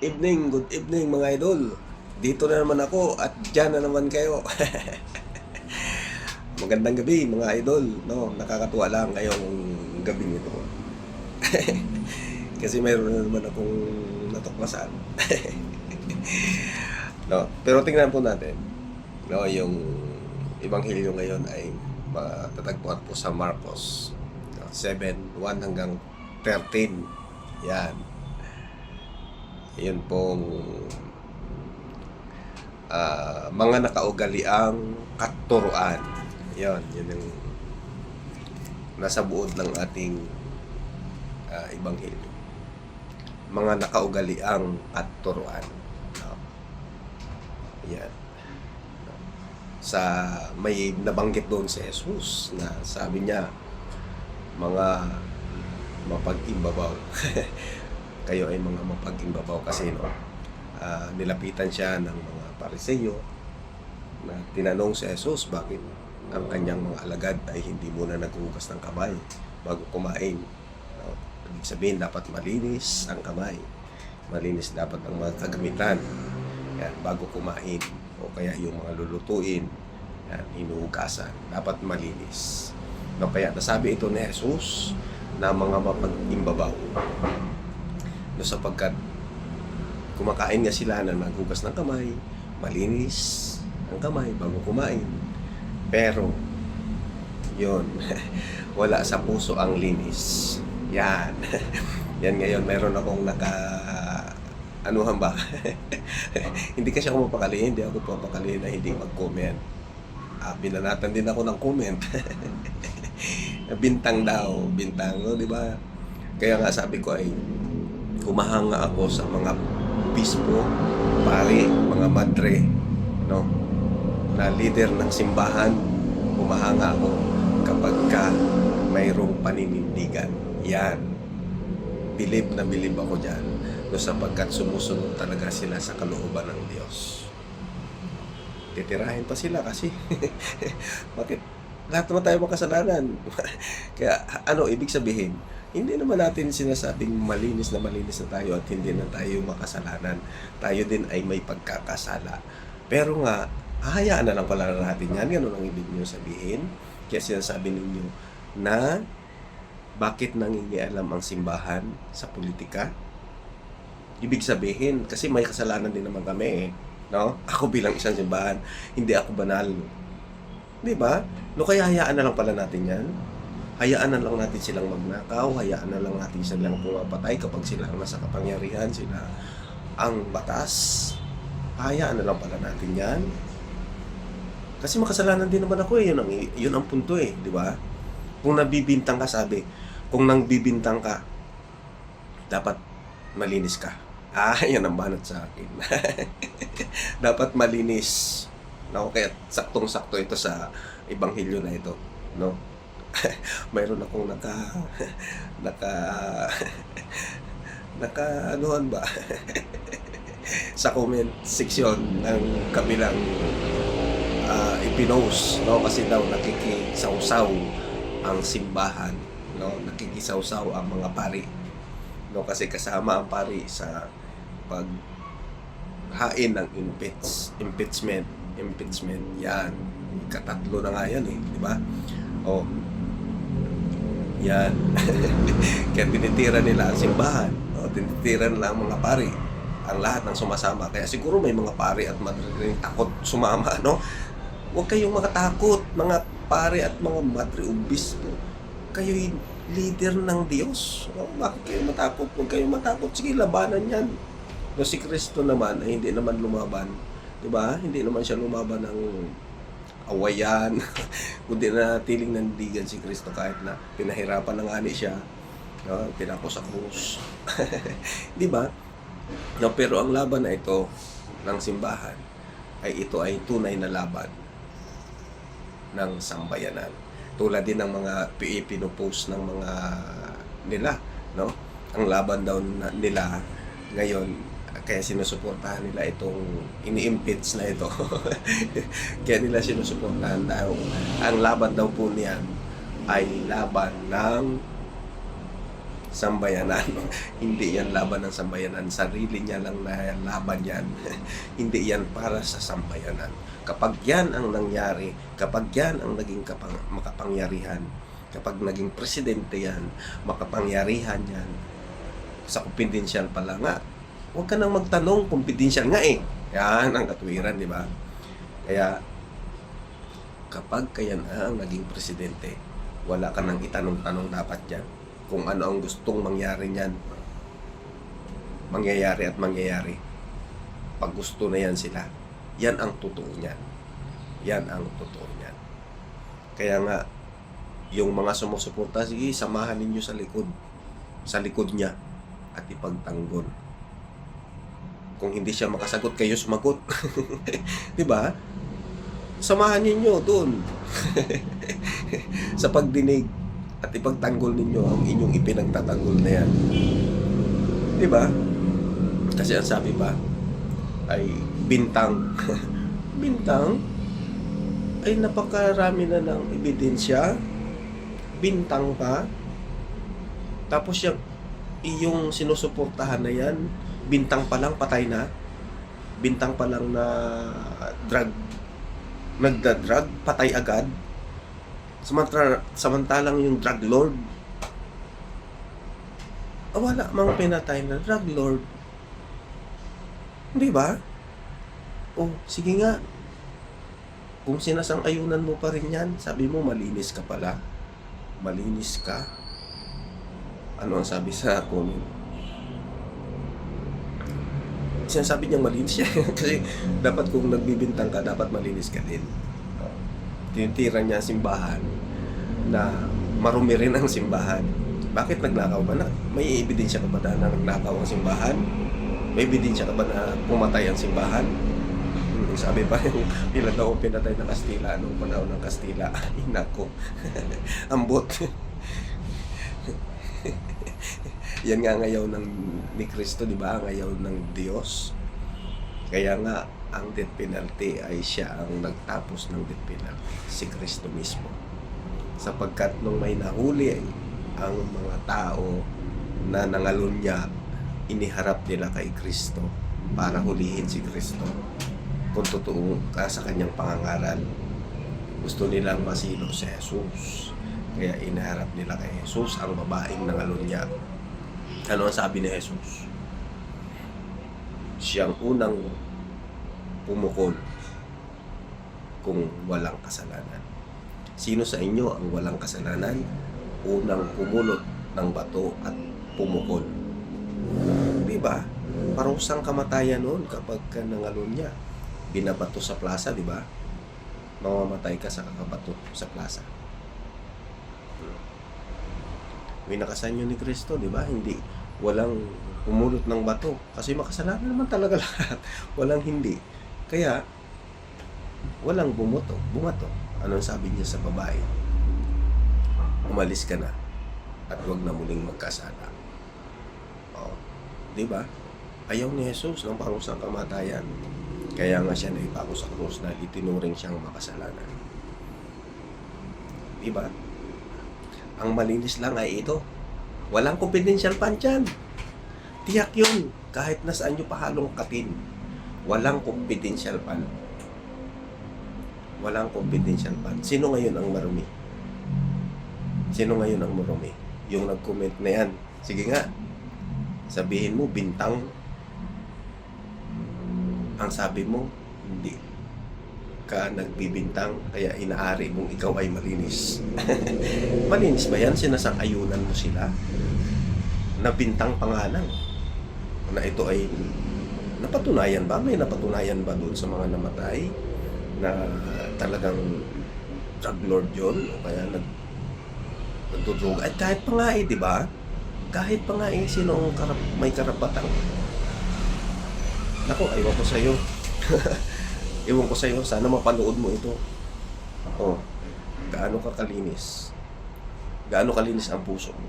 Good evening mga idol. Dito na naman ako at dyan na naman kayo. Magandang gabi mga idol, no? Nakakatuwa lang ngayong gabing ito. Kasi mayroon na naman akong natuklasan. No, pero tingnan po natin. No, yung ebanghelyo ngayon ay matatagpuan po sa Marcos, no, 7:1 hanggang 13. Yan. Yun pong mga nakaugaliang katuruan. Yun yung nasa buod ng ating ebanghelyo. Mga nakaugaliang katuruan. No? Yan. Sa may nabanggit doon si Jesus na sabi niya, mga mapag-imbabaw. Kayo ay mga mapag-imbabaw kasi nilapitan siya ng mga Pariseo na tinanong si Jesus bakit ang kanyang mga alagad ay hindi muna naghuhugas ng kamay bago kumain. No? Ibig sabihin, dapat malinis ang kamay. Malinis dapat ang mga kagamitan. Yan, bago kumain. O kaya yung mga lulutuin, yan, hinuhugasan. Dapat malinis. No, kaya nasabi ito ni Jesus na mga mapag-imbabaw. No, sapagkat kumakain nga sila na naghugas ng kamay, malinis ang kamay bago kumain. Pero, yun, wala sa puso ang linis. Yan. Yan ngayon, meron akong anuhan ba? Hindi kasi ako mapakali, hindi ako papakali na hindi mag-comment. Binanatan din ako ng comment. Bintang daw, bintang, no, di ba? Kaya nga sabi ko ay humahanga ako sa mga bispo, pare, mga madre, no? Na leader ng simbahan. Humahanga ako kapag mayroong paninindigan. Yan. Bilib na bilib ako dyan. No, sapagkat sumusunod talaga sila sa kalooban ng Diyos. Titirahin pa sila kasi bakit? Lahat naman tayo makasalanan. Kaya ibig sabihin, hindi naman natin sinasabing malinis na tayo at hindi na tayo makasalanan. Tayo din ay may pagkakasala. Pero nga, hahayaan na lang pala natin yan. Ganun ang ibig niyo sabihin. Kaya sinasabi ninyo na bakit nangingialam ang simbahan sa politika? Ibig sabihin, kasi may kasalanan din naman kami, no? Ako bilang isang simbahan, hindi ako banal. Di ba? No, kaya hayaan na lang pala natin yan. Hayaan na lang natin silang magnakaw, hayaan na lang natin silang pumapatay kapag sila ang nasa kapangyarihan, sila ang batas. Hayaan na lang pala natin yan. Kasi makasalanan din naman ako eh. Yun ang punto eh, di ba? Kung nabibintang ka, sabi, kung nang bibintang ka, dapat malinis ka. Yan ang banat sa akin. Dapat malinis. No, kaya saktong-sakto ito sa ebanghelyo na ito, no? Mayroon akong anuhan ba? Sa comment section ng kabilang ipinost, no? Kasi daw nakikisawsaw ang simbahan, no? Nakikisawsaw ang mga pari, no? Kasi kasama ang pari sa paghain ng impeachment, yan. Katatlo na nga yan eh, di ba? Oh, yan. Kaya tinitira nila ang simbahan, no? Tinitira nila ang mga pari, ang lahat ng sumasama. Kaya siguro may mga pari at madre takot sumama, no? Huwag kayong makatakot, mga pari at mga madre obispo. Kayo'y leader ng Diyos, no? Bakit kayo matakot? Huwag kayong matakot. Sige, labanan yan. No, si Kristo naman ay hindi naman lumaban, di ba? Hindi naman siya lumaban ng awayan, kundi na tiling nandigan si Kristo kahit na pinahirapan ng ani siya, no? Pinako sa krus. Di ba? No, pero ang laban na ito ng simbahan ito ay tunay na laban ng sambayanan. Tulad din ng mga pinopost ng mga nila, no? Ang laban daw nila ngayon, kaya sinusuportahan nila itong ini-impeach na ito. Kaya nila sinusuportahan daw. Ang laban daw po niyan ay laban ng sambayanan. Hindi yan laban ng sambayanan. Sarili niya lang na laban yan. Hindi yan para sa sambayanan. Kapag yan ang nangyari, kapag yan ang naging makapangyarihan, kapag naging presidente yan, makapangyarihan yan, sa confidential pala nga, huwag ka nang magtanong, confidential nga eh. Yan ang katwiran, di ba? Kaya, kapag kaya na ang naging presidente, wala ka nang itanong-tanong dapat yan. Kung ano ang gustong mangyari niyan, mangyayari at mangyayari. Pag gusto na yan sila, yan ang totoo niyan. Yan ang totoo niyan. Kaya nga, yung mga sumusuporta, sige, samahan ninyo sa likod niya, at ipagtanggol. Kung hindi siya makasagot, kayo sumagot. Di ba? Samahan ninyo doon sa pagdinig at ipagtanggol ninyo ang inyong ipinagtatanggol na yan. Di ba? Kasi ang sabi pa ay bintang. Bintang ay napakarami na ng ebidensya. Bintang pa. Tapos iyong sinusuportahan na yan, bintang pa lang patay na. Bintang pa lang na nagda-drug, patay agad. Samantalang yung drug lord, wala mang pinatay na drug lord. Di ba? Oh, sige nga. Kung sinasang-ayunan mo pa rin yan, sabi mo malinis ka pala. Malinis ka. Ano ang sabi sa comment? Sinasabi niyang malinis siya. Kasi dapat kung nagbibintang ka, dapat malinis ka din. Tinitira niya ang simbahan na marumi rin ang simbahan. Bakit nagnakaw ba na? May ebidensya ka ba na nagnakaw ang simbahan? May ebidensya ka ba na pumatay ang simbahan? Sabi pa yung ilan daw ang pinatay ng Kastila nung panahon ng Kastila. Ay nako. Ambot. Yan nga ngayaw ni Kristo, di ba? Ngayaw ng Diyos. Kaya nga, ang death penalty ay siya ang nagtapos ng death penalty, si Kristo mismo. Sapagkat nung may nahuli ang mga tao na nangalunya, iniharap nila kay Kristo para hulihin si Kristo. Kung totoo ka sa kanyang pangangaral, gusto nilang masilo si Jesus. Kaya iniharap nila kay Jesus ang babaeng nangalunya. Ano ang sabi ni Jesus? Siyang unang pumukol kung walang kasalanan. Sino sa inyo ang walang kasalanan? Unang pumulot ng bato at pumukol. Diba? Parusang kamatayan noon kapag ka nangalunya. Binabato sa plaza, diba? Mamamatay ka sa kakabato sa plaza. Winakasan nyo ni Kristo, diba? Hindi, walang pumulot ng bato. Kasi makasalanan naman talaga lahat. Walang hindi. Kaya, walang bumato. Anong sabi niya sa babae? Umalis ka na at huwag na muling magkasala. O, diba? Ayaw ni Jesus ng parusang kamatayan. Kaya nga siya naipako sa krus na itinuring siyang makasalanan. Diba? Ang malinis lang ay ito. Walang confidential pan dyan. Tiyak yun. Kahit nasaan nyo pahalong katin. Walang confidential pan. Walang confidential pan. Sino ngayon ang marumi? Sino ngayon ang marumi? Yung nag-comment na yan. Sige nga. Sabihin mo, bintang. Ang sabi mo, hindi ka nagbibintang, kaya inaari mong ikaw ay malinis. Malinis ba yan? Sinasang-ayunan mo sila na bintang pangalan na ito ay napatunayan ba? May napatunayan ba doon sa mga namatay na talagang drug lord yun? O kaya nagdudruga? At kahit pa nga di ba? Kahit pa nga sino ang may karapatang. Nako, ayaw ko sa'yo. Ewan ko sa'yo, sana mapanood mo ito. Oh, gaano ka kalinis? Gaano kalinis ang puso mo?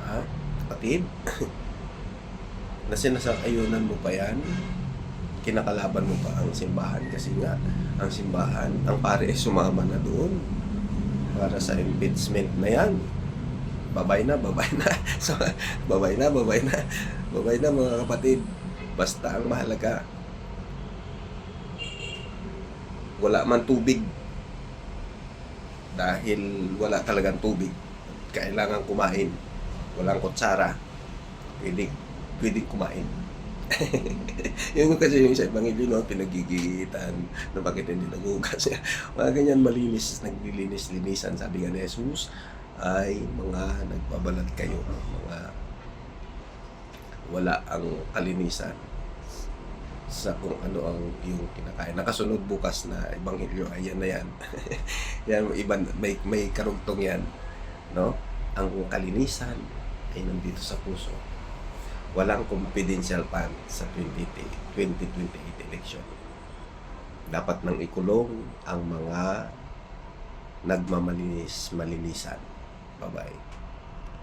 Ha? Kapatid? Na sinasang-ayunan mo pa yan? Kinakalaban mo pa ang simbahan kasi nga ang simbahan, ang pare ay sumama na doon para sa impeachment na yan. babay na, babay na. So, babay na, babay na. Babay na mga kapatid. Basta ang mahalaga, wala man tubig. Dahil wala talagang tubig, kailangan kumain. Walang kutsara, pwede kumain. Yun kasi yung sa Ebanghelyo, no, pinagigitan na bakit hindi nagugas. Mga ganyan malinis, naglilinis-linisan. Sabi nga ni Jesus ay mga nagbabalad kayo, mga wala ang kalinisan sa kung ano ang yung kinakain. Nakasunod bukas na Ebanghelyo, ayan na yan. Yan, iba, may karugtong yan, no? Ang kalinisan ay nandito sa puso. Walang confidential fund sa 2028 election. Dapat nang ikulong ang mga malinisan. Bye-bye.